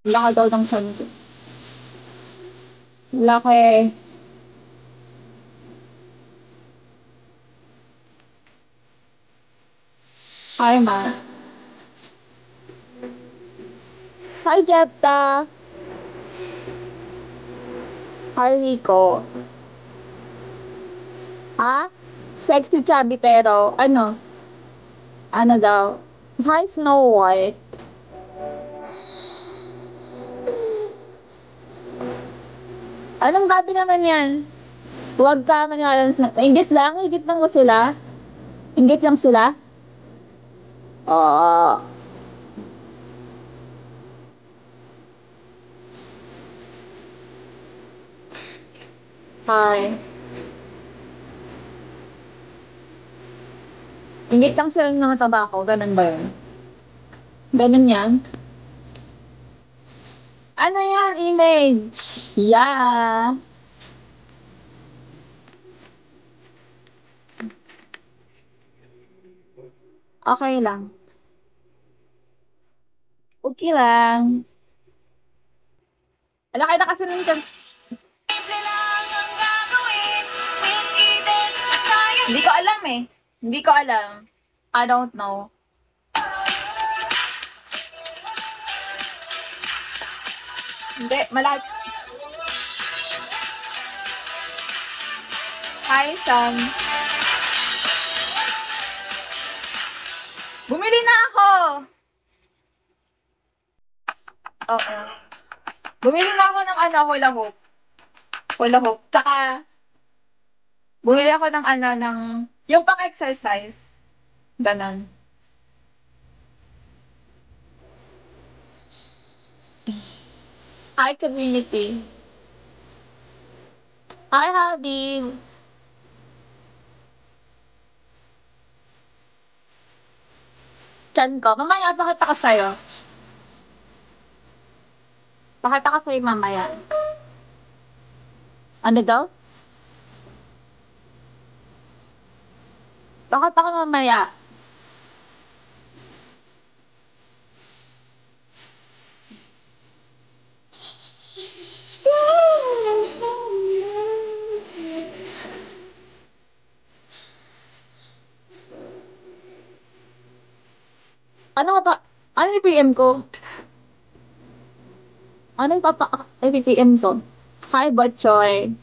Laki daw ng sunset. Laki. Hi, ma. Hi, Jetta. Hi, Rico. Ha? Sexy chubby pero ano? Ano daw? Hi, Snow White. Anong gabi naman yan? Huwag ka maniwala sa... Inggit lang? Higit lang mo sila? Inggit lang sila? Oo. Hi. Inggit lang sila ng mga tabako. Ganun ba yun? Ganun yan? Ano yan? Image? Yeah. Okay lang. Okay lang. Alaki na kasi ng tiyan. Hindi ko alam eh. Hindi ko alam. I don't know. Hindi, malaki. Hi, Sam. Bumili na ako! Oo. Bumili na ako ng ano, hula hoop. Hula hoop. Tsaka, bumili ako ng ano, ng, yung pang-exercise. Ganon. Hi, community. Hi, Habib. Chan ko. Mamaya, pakita ko sa'yo. Pakita ko sa'yo mamaya. Ano daw? Pakita ko mamaya. Ano ka pa? Ano yung PM ko? Ano yung papa... Ay, PM ko? Hi, Botchoy.